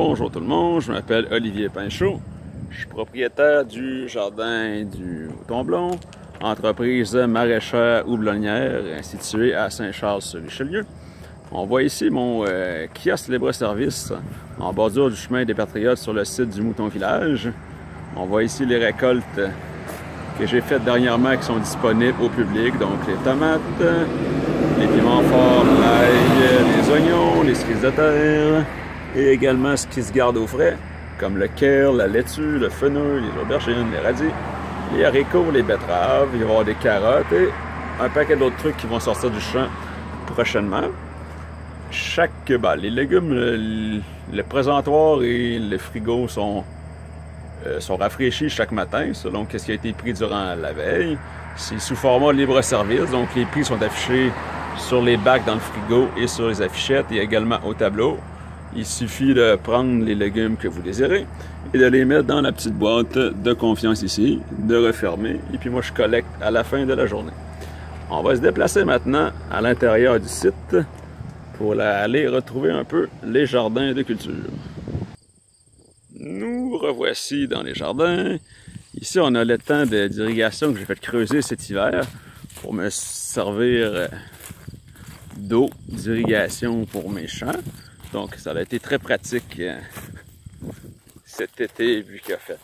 Bonjour tout le monde, je m'appelle Olivier Pinchot. Je suis propriétaire du jardin du Mouton Blond, entreprise maraîchère houblonnière située à Saint-Charles-sur-Richelieu. On voit ici mon kiosque libre-service en bordure du chemin des Patriotes sur le site du Mouton Village. On voit ici les récoltes que j'ai faites dernièrement qui sont disponibles au public, donc les tomates, les piments forts, l'ail, les oignons, les cerises de terre, et également ce qui se garde au frais, comme le kale, la laitue, le fenouil, les aubergines, les radis, les haricots, les betteraves, il va y avoir des carottes et un paquet d'autres trucs qui vont sortir du champ prochainement. Les légumes, le présentoir et le frigo sont rafraîchis chaque matin selon ce qui a été pris durant la veille. C'est sous format libre-service, donc les prix sont affichés sur les bacs dans le frigo et sur les affichettes et également au tableau. Il suffit de prendre les légumes que vous désirez et de les mettre dans la petite boîte de confiance ici, de refermer, et puis moi je collecte à la fin de la journée. On va se déplacer maintenant à l'intérieur du site pour aller retrouver un peu les jardins de culture. Nous revoici dans les jardins. Ici, on a l'étang d'irrigation que j'ai fait creuser cet hiver pour me servir d'eau d'irrigation pour mes champs. Donc, ça a été très pratique cet été, vu qu'il a fait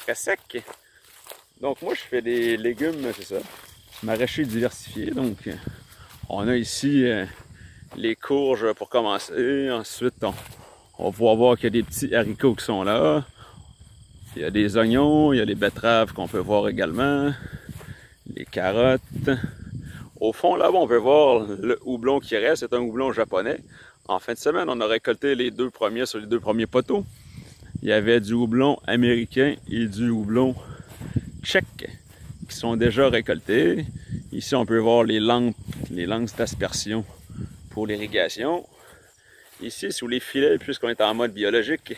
très sec. Donc, moi, je fais des légumes, c'est ça, maraîchers diversifiés. Donc, on a ici les courges pour commencer. Ensuite, on va voir qu'il y a des petits haricots qui sont là. Il y a des oignons, il y a les betteraves qu'on peut voir également. Les carottes. Au fond, là-bas, on peut voir le houblon qui reste. C'est un houblon japonais. En fin de semaine, on a récolté les deux premiers sur les deux premiers poteaux. Il y avait du houblon américain et du houblon tchèque qui sont déjà récoltés. Ici, on peut voir les lances d'aspersion pour l'irrigation. Ici, sous les filets, puisqu'on est en mode biologique,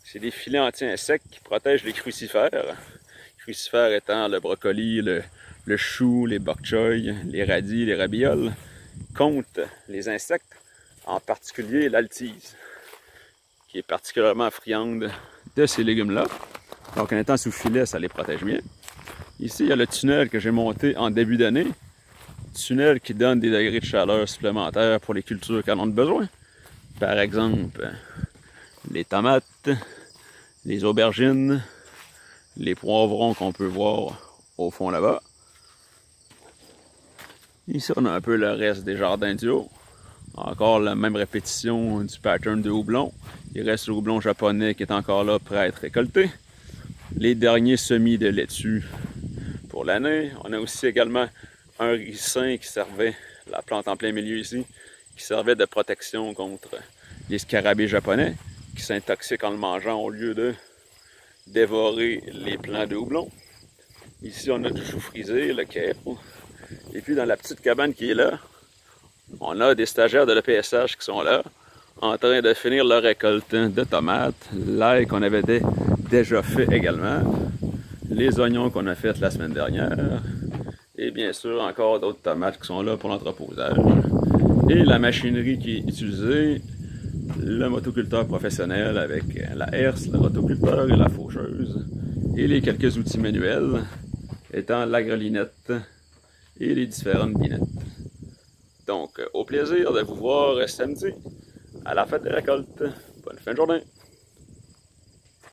c'est des filets anti-insectes qui protègent les crucifères. Les crucifères étant le brocoli, le chou, les bok choy, les radis, les rabioles, contre les insectes, en particulier l'altise, qui est particulièrement friande de ces légumes-là. Donc en étant sous filet, ça les protège bien. Ici, il y a le tunnel que j'ai monté en début d'année. Tunnel qui donne des degrés de chaleur supplémentaires pour les cultures qui en ont besoin. Par exemple, les tomates, les aubergines, les poivrons qu'on peut voir au fond là-bas. Ici, on a un peu le reste des jardins du haut. Encore la même répétition du pattern de houblon. Il reste le houblon japonais qui est encore là prêt à être récolté. Les derniers semis de laitue pour l'année. On a aussi également un ricin qui servait, la plante en plein milieu ici, qui servait de protection contre les scarabées japonais qui s'intoxiquent en le mangeant au lieu de dévorer les plants de houblon. Ici, on a du chou frisé, le kale. Et puis, dans la petite cabane qui est là, on a des stagiaires de l'EPSH qui sont là, en train de finir leur récolte de tomates, l'ail qu'on avait déjà fait également, les oignons qu'on a fait la semaine dernière, et bien sûr encore d'autres tomates qui sont là pour l'entreposage. Et la machinerie qui est utilisée, le motoculteur professionnel avec la herse, le rotoculteur et la faucheuse, et les quelques outils manuels, étant la grelinette et les différentes binettes. Donc, au plaisir de vous voir samedi à la fête des récoltes. Bonne fin de journée!